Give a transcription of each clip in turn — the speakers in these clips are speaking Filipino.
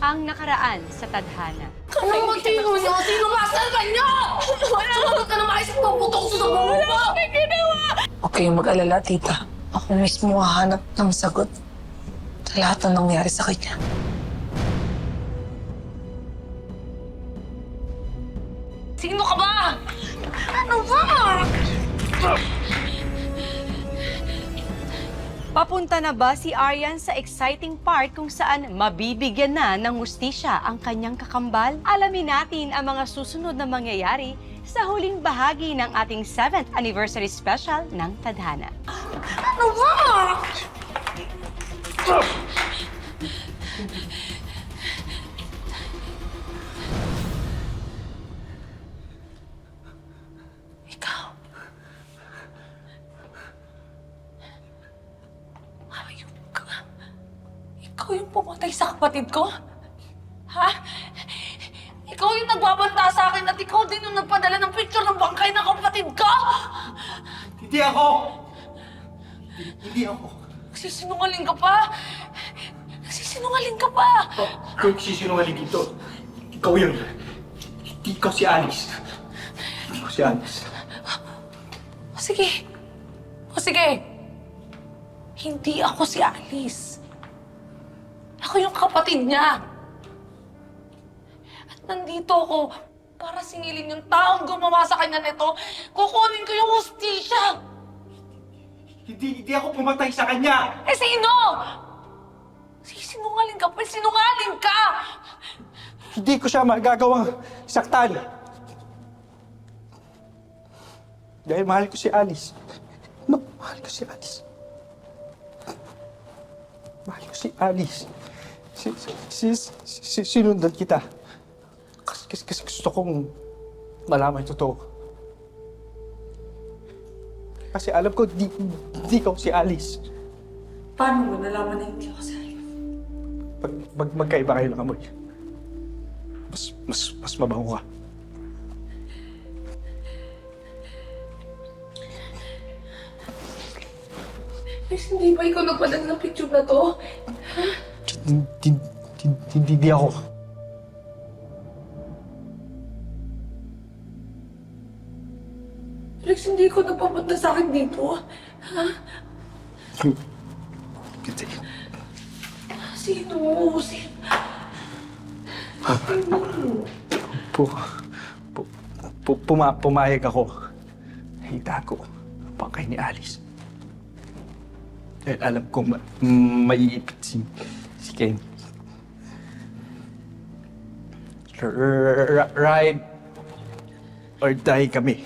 ang nakaraan sa tadhana. Anong motibo niyo? Sino masal ka niyo? Sumagot ka na maisip mo, putok sa buho mo! Huwag kayong mag-alala, tita. Ako mismo hahanap ng sagot sa lahat ng nangyari sa kanya. Sino ka ba? Ano ba? Papunta na ba si Aryan sa exciting part kung saan mabibigyan na ng hustisya ang kanyang kakambal? Alamin natin ang mga susunod na mangyayari sa huling bahagi ng ating 7th anniversary special ng Tadhana. Ano ba? Ikaw. Hayop ka. Ikaw yung pumatay sa kapatid ko? Ha? Ikaw yung nagbabanta sa akin at ikaw din yung nagpadala ng picture ng bangkay ng kapatid ko? Hindi ako! Hindi ako. Nagsisinungaling ka pa? Nagsisinungaling ka pa? Ikaw yung sisinungaling dito. Ikaw yun. Hindi ikaw si Alice. Hindi ko si Alice. O sige. O sige. Hindi ako si Alice. Ako yung kapatid niya. At nandito ako para singilin yung taong gumawa sa kanya nito. Kukunin ko yung hustisya. Hindi ako pumatay sa kanya! Eh sino? Sinungaling ka pa, sinungaling ka! Hindi ko siya magagawang saktan. Dahil mahal ko si Alice. No, mahal ko si Alice. Mahal ko si Alice. Sinundan kita. Kasi gusto kong malaman yung totoo. Kasi alam ko, di ikaw si Alice. Paano mo nalaman na hindi ako si Alice? Magkaiba kayo ng amoy. Mas mabango ka. Miss, hindi ba ikaw nagpadala ng picture na to? Hindi ako. Alex, hindi ko nagpapunta sa akin dito. Ha? Hindi. Sino? Sino? Pumayag ako. Itago ang bangkay ni Alice. Dahil alam kong maiipit si Ken. Ride or die kami.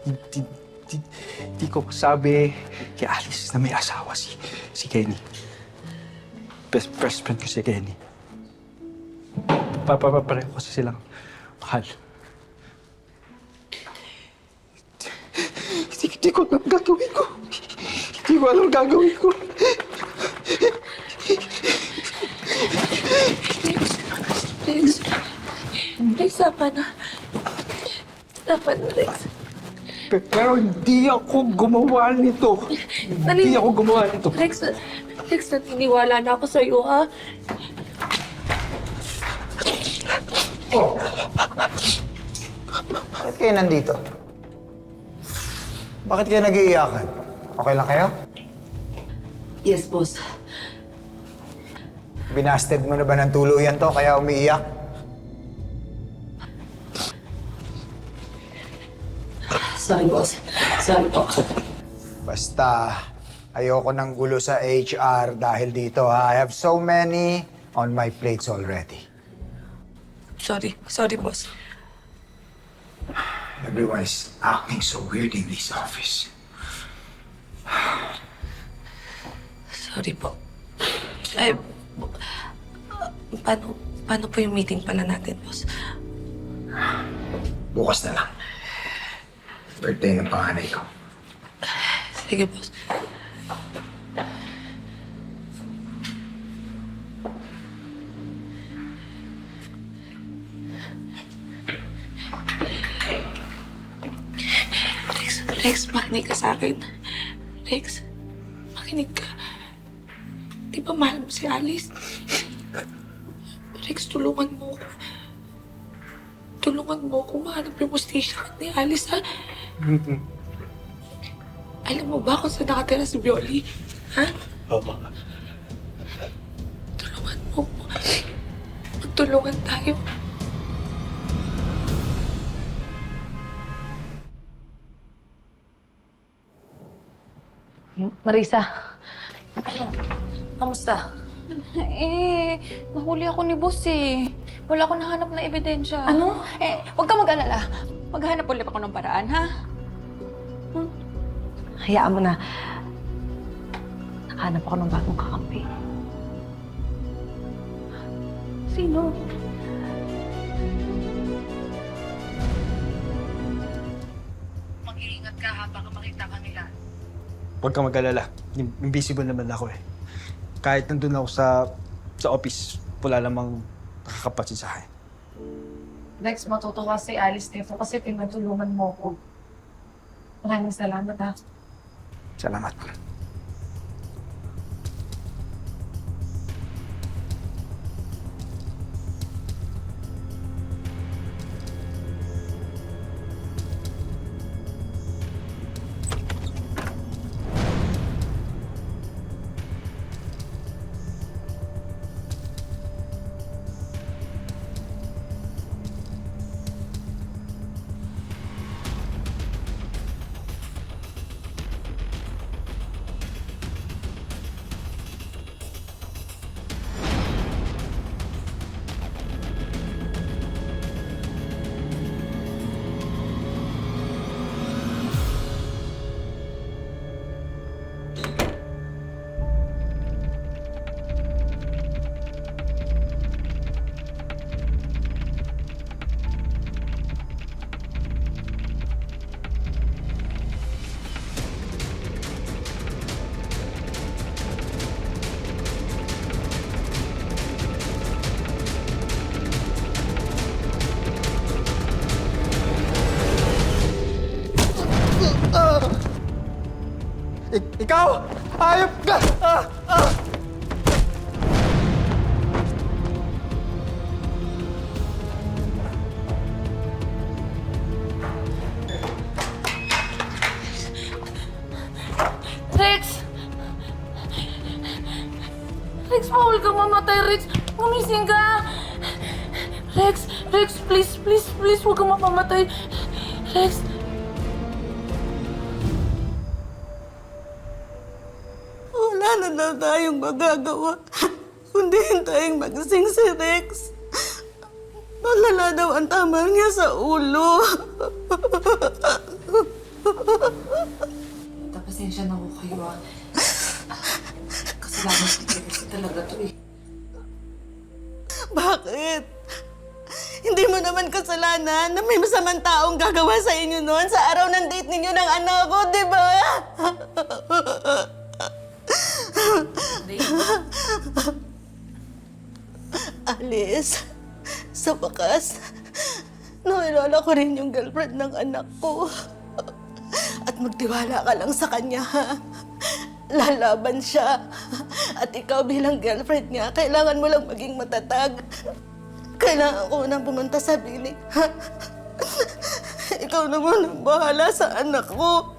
Hindi ko sabi kay Alice na may asawa si Kenny. Best friend ko si Kenny. Pareho kasi silang mahal. Hindi ko alam gagawin ko. Hindi ko alam gagawin ko. Rex. Rex, dapat na. Dapat na, Rex. Pero hindi ako gumawa nito. Hindi ako gumawa nito. Rex, naniniwala na ako sa'yo, ha? Bakit kayo nandito? Bakit kayo nag-iiyakan? Okay lang kayo? Yes, boss. Binasted mo na ba ng tuluyan to kaya umiiyak? Sorry, boss. Sorry po. Basta, ayoko ng gulo sa HR dahil dito ha. I have so many on my plates already. Sorry. Sorry, boss. Everyone is acting so weird in this office. Sorry po. Ay, paano po yung meeting pala natin, boss? Bukas na lang. Birthday ng panganay ko. Sige, boss. Rex, makinig ka sa akin. Rex, makinig ka. Di ba mahal mo si Alice? Rex, tulungan mo ko. Tulungan mo ko mahanap yung hostisya ni Alice, ha? Alam mo ba kung saan nakatira si Bioli? Ha? Opo. Tulungan mo ko. Magtulungan tayo. Marisa, kamusta? Nahuli ako ni boss eh. Wala akong nahanap na ebidensya. Ano? Huwag ka mag-alala. Maghanap ulit ako ng paraan, ha? Hayaan mo na. Nakahanap ako ng bagong kakampi. Sino? Mag-iingat ka ha, baka makita ka nila. Huwag kang mag-alala. Invisible naman ako eh. Kahit nandun ako sa office, wala namang nakakapansin sa akin. Lex, matutuwa si Alice dito kasi tinutulungan mo ko. Maraming salamat ha. Salamat. Ikaw! Hayop ka! Rex! Rex, bawal kang mamatay, Rex! Gumising ka! Rex, please, huwag kang mamamatay. Rex! Wala na daw tayong magagawa. Kundi hintayin magising si Rex. Malala daw ang tama niya sa ulo. Pasensya na ko kayo ha. Kasalanan ko kasi talaga to eh. Bakit? Hindi mo naman kasalanan na may masamang taong gagawa sa inyo noon sa araw ng date ninyo ng anak ko, di ba? Alice, sa wakas, nakilala ko rin yung girlfriend ng anak ko. At magtiwala ka lang sa kanya, ha? Lalaban siya. At ikaw bilang girlfriend niya, kailangan mo lang maging matatag. Kailangan ko nang pumunta sa bilik, ha? Ikaw naman ang bahala sa anak ko.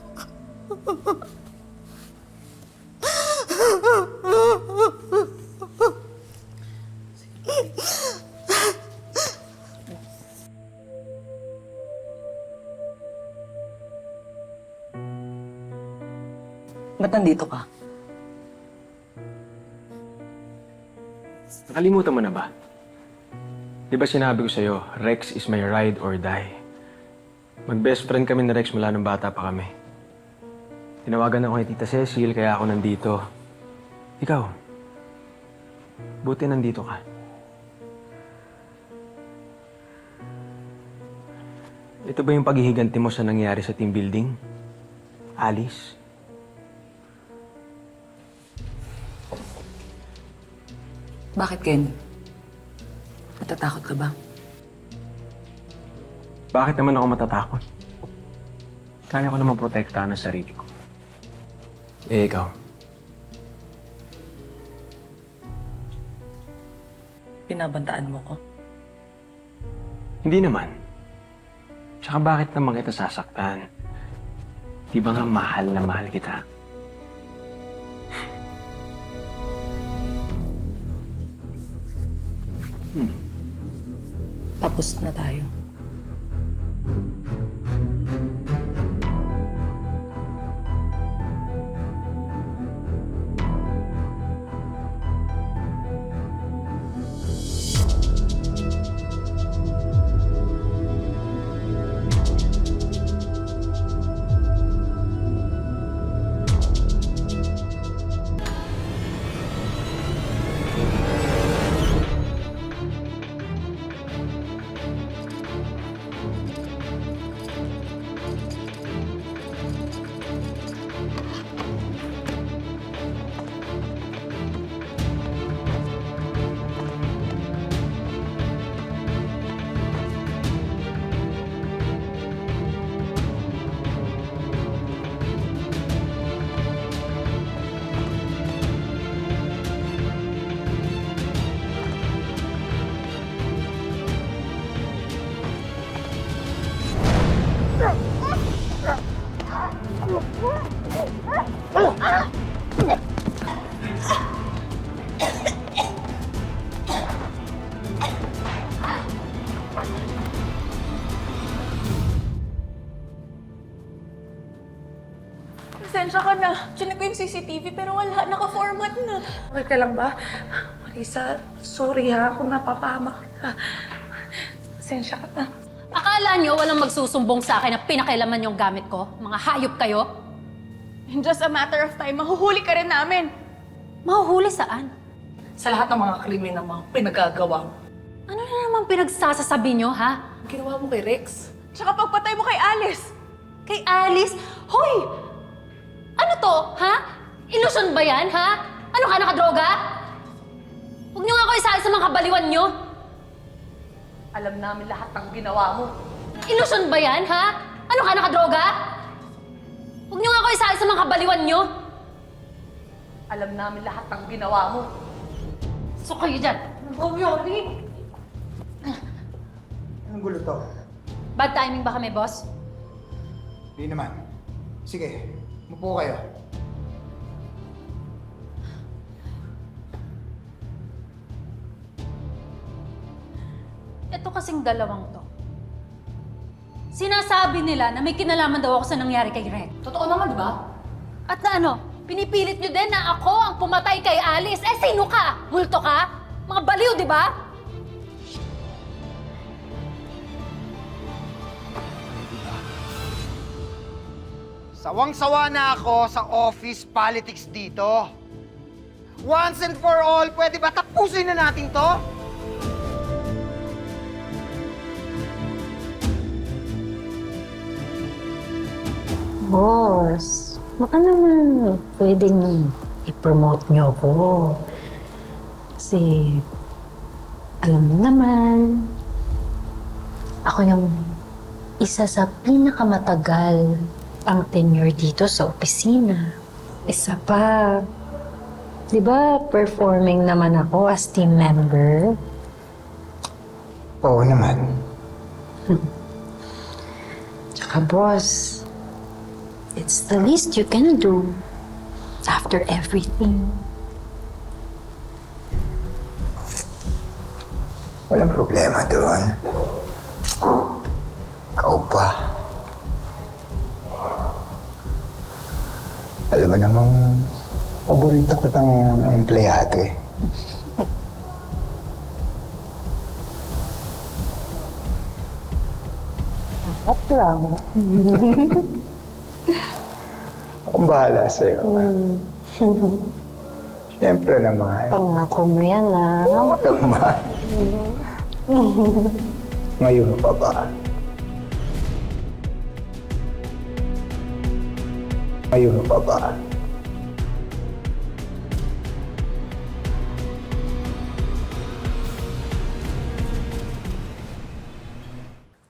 Ba't nandito ka? Nakalimutan mo na ba? Di ba sinabi ko sa'yo, Rex is my ride or die. Mag-best friend kami ni Rex mula nung bata pa kami. Tinawagan ako ni Tita Cecil, kaya ako nandito. Ikaw, buti nandito ka. Ito ba yung paghihiganti mo sa nangyari sa team building? Alice? Bakit, Ken? Natatakot ka ba? Bakit naman ako matatakot? Kaya ko naman protektahan ang sarili ko. Eh, ikaw? binabantaan mo ko? Hindi naman. Tsaka bakit naman kita sasaktan? Di ba nga mahal na mahal kita? Tapos na tayo. Pasensya ka na. Chinek ko yung CCTV pero wala. Naka-format na. Okay ka lang ba? Marisa, sorry ha kung napapahamak ka. Pasensya ka na. Akala nyo walang magsusumbong sa akin na pinakialaman yung gamit ko? Mga hayop kayo? In just a matter of time, mahuhuli ka rin namin. Mahuhuli saan? Sa lahat ng mga krimen ng mga pinagagawa mo. Ano na naman pinagsasasabi nyo, ha? Ginawa mo kay Rex. Tsaka pagpatay mo kay Alice. Kay Alice? Hoy! Ano to, ha? Ilusyon ba yan, ha? Ano ka, nakadroga? Huwag nyo nga ako isali sa mga kabaliwan nyo. Alam namin lahat ng ginawa mo. Ilusyon ba yan, ha? Ano ka, nakadroga? Huwag nyo nga ako isali sa mga kabaliwan nyo. Alam namin lahat ng ginawa mo. So kayo dyan. Oh, Yori. Anong gulo to? Bad timing ba kami, boss? Hindi naman. Sige, mupo kayo. Ito kasing dalawang to. Sinasabi nila na may kinalaman daw ako sa nangyari kay Red. Totoo naman, di ba? At na ano, pinipilit nyo din na ako ang pumatay kay Alice. Eh, sino ka? Multo ka? Mga baliw, di ba? Sawang-sawa na ako sa office politics dito. Once and for all, pwede ba tapusin na natin to? Boss, baka naman pwedeng i-promote niyo ako. Kasi, alam mo naman, ako yung isa sa pinakamatagal ang tenure dito sa opisina. Isa pa, di ba performing naman ako as team member? Oo naman. Tsaka boss, it's the least you can do after everything. Walang problema doon. Ikaw pa. Alam mo namang paborito ko tang empleyado eh. At lang. Akong bahala sa'yo. Siyempre naman. Pangako mo yan, ah. Oo naman. Ngayon pa ba? Ngayon pa ba?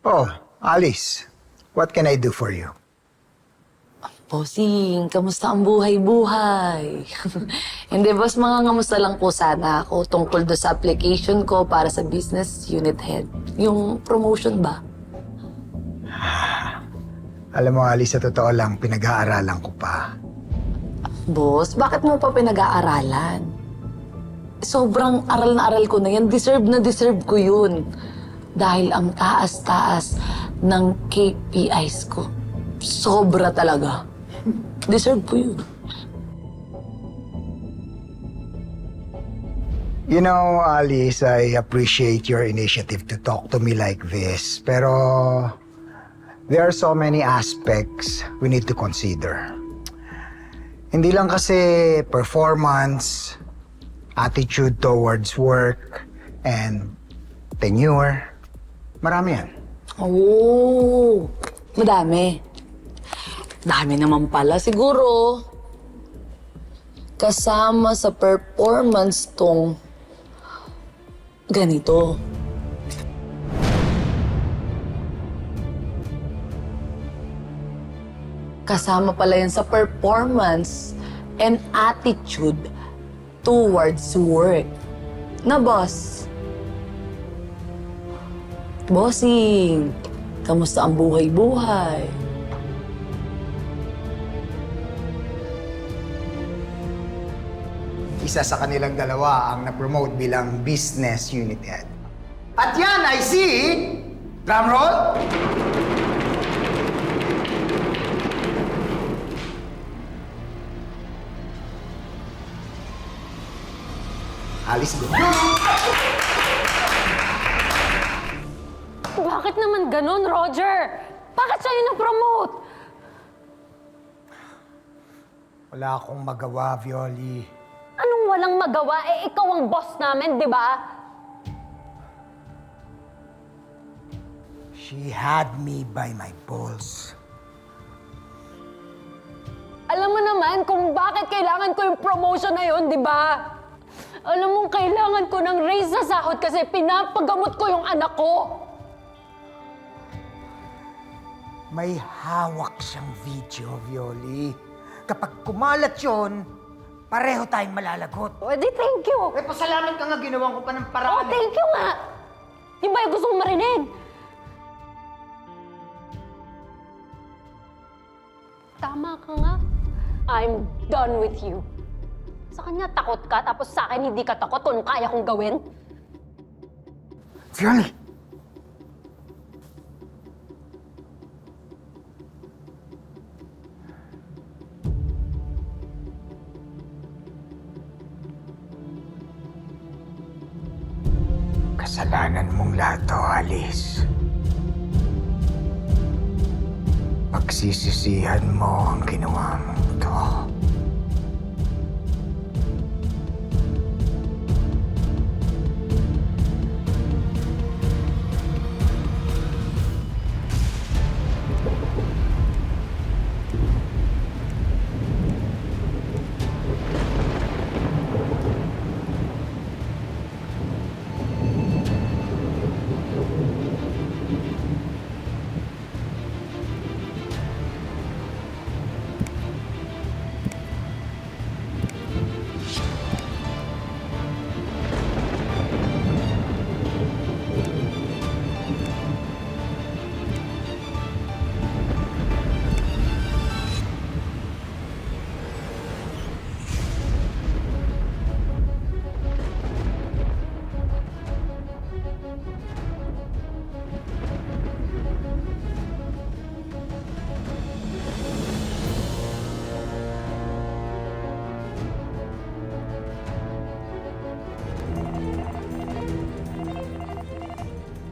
Oh, Alice. What can I do for you? Bossing, kamusta ang buhay-buhay? Hindi, boss, mga ngamusta lang po sana ako tungkol do sa application ko para sa business unit head. Yung promotion ba? Alam mo, Alice, sa totoo lang, pinag-aaralan ko pa. Boss, bakit mo pa pinag-aaralan? Sobrang aral na aral ko na yan. Deserve na deserve ko yun. Dahil ang taas-taas ng KPIs ko. Sobra talaga. Deserve ko yun. You know, Alice, I appreciate your initiative to talk to me like this. Pero there are so many aspects we need to consider. Hindi lang kasi performance, attitude towards work, and tenure. Marami yan. Oo, madami. Dami naman pala siguro. Kasama sa performance tong ganito. Kasama pala yan sa performance and attitude towards work. Na, boss? Bossing, kamusta ang buhay-buhay? Isa sa kanilang dalawa ang na-promote bilang business unit head. At yan, I see! Drum roll! Alice, go. Bakit naman ganun, Roger? Bakit siya yung na-promote? Wala akong magawa, Violi. Anong walang magawa? Eh, ikaw ang boss namin, di ba? She had me by my balls. Alam mo naman kung bakit kailangan ko yung promotion na yun, di ba? Alam mo, kailangan ko ng raise sa sahod kasi pinapagamot ko yung anak ko. May hawak siyang video, Violi. Kapag kumalat yun, pareho tayong malalagot. O, di thank you. Eh, pasalamat ka nga, ginawan ko pa ng Oh, paraan. thank you nga. Yung ba yung gusto mong marinig? Tama ka nga. I'm done with you. Sa kanya takot ka, tapos sa akin hindi ka takot kung kaya kong gawin? Violi! Kasalanan mong lahat to, Alice. Pagsisisihan mo ang ginawa mong to.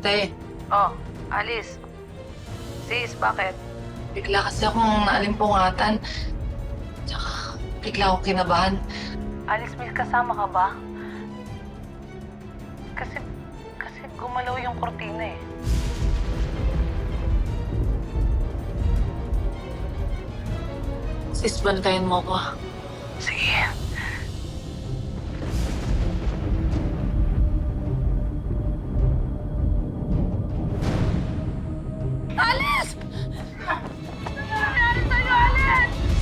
Te, Oh, Alice. Sis, bakit? bigla kasi akong naalimpungatan. Tsaka, bigla akong kinabahan. Alice, may kasama ka ba? Kasi gumalaw yung kortina eh. Sis, bantayan mo ko. Sige. Alice! Ano nangyari sa'yo, Alice?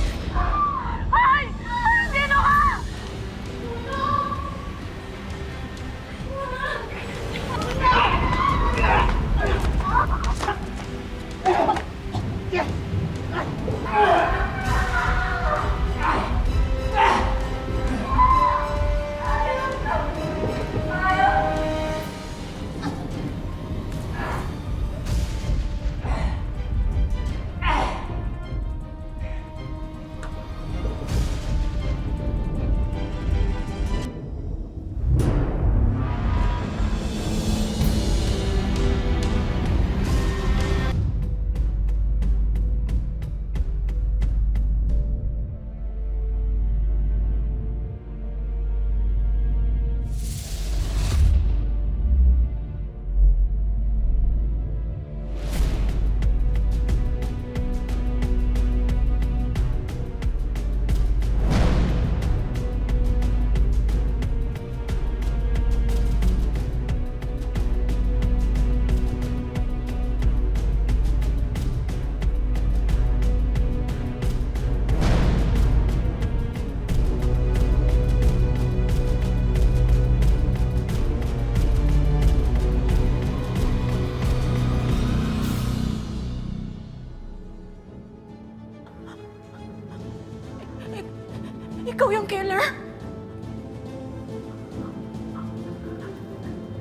Ikaw yung killer?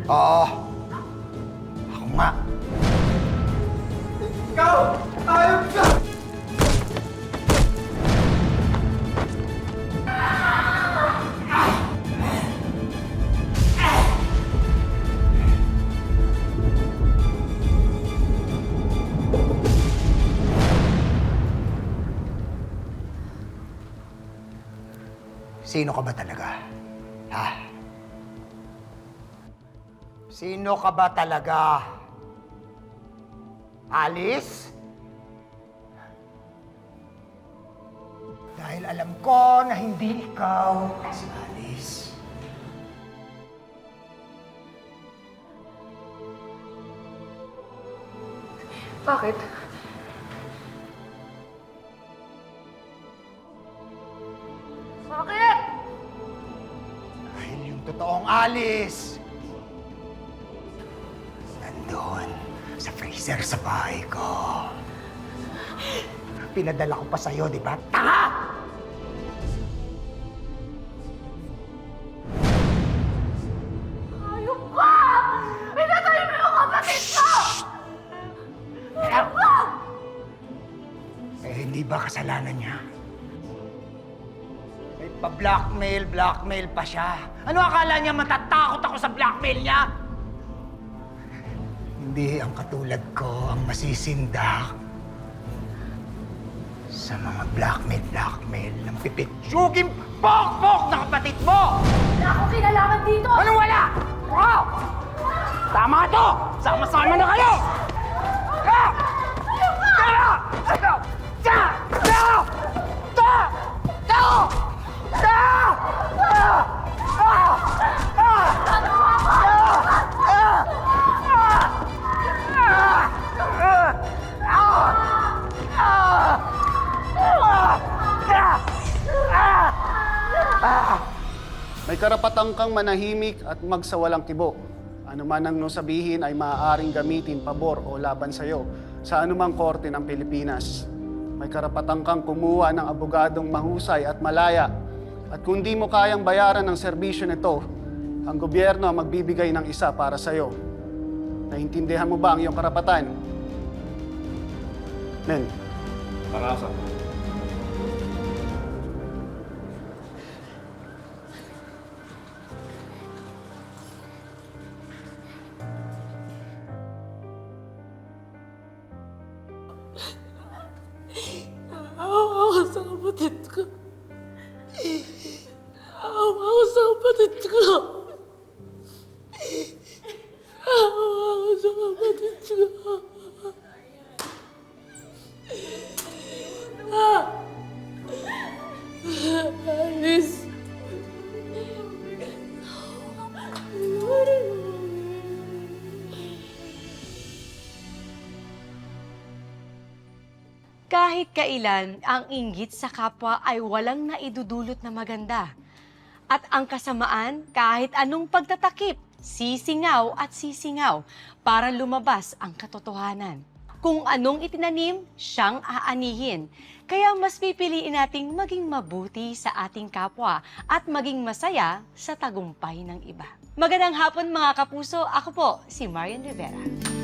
Oo. Ako nga. Ikaw! Ayun ka! Sino ka ba talaga? Ha? Sino ka ba talaga? Alice? Dahil alam ko na hindi ikaw si Alice. Bakit? Bakit? Dahil yung totoong Alice, nandun sa freezer sa bahay ko. Pinadala ko pa sa'yo, di ba? Tanga! Ayok ka! Pinatay mo yung kapatid ko! Eh, hindi ba kasalanan niya? May pa-blackmail pa siya. Ano akala niya matatakot ako sa blackmail niya? Hindi ang katulad ko ang masisindak sa mga blackmail ng pipitsuging pok-pok na kapatid mo! Wala akong kinalaman dito! Anong wala? Wow! Tama to! Sama-sama na kayo! Ah! Tara! Ano? Ta! Ta! Ta! Ta! Ta! Ah! Ah! Ah! May karapatan kang manahimik at magsawalang kibo. Ano man ang sabihin ay maaaring gamitin pabor o laban sa iyo sa anumang korte ng Pilipinas. May karapatan kang kumuha ng abogadong mahusay at malaya. At kung di mo kayang bayaran ng serbisyo nito, ang gobyerno ang magbibigay ng isa para sa iyo. Naintindihan mo ba ang iyong karapatan? Men. Pakasa. Awa ako sa kapatid ko. Awa ako sa kapatid ko. Awa ako sa kapatid ko. Alice. Kahit kailan, ang inggit sa kapwa ay walang naidudulot na maganda. At ang kasamaan, kahit anong pagtatakip, sisingaw at sisingaw para lumabas ang katotohanan. Kung anong itinanim, siyang aanihin. Kaya mas pipiliin nating maging mabuti sa ating kapwa at maging masaya sa tagumpay ng iba. Magandang hapon mga kapuso, ako po si Marian Rivera.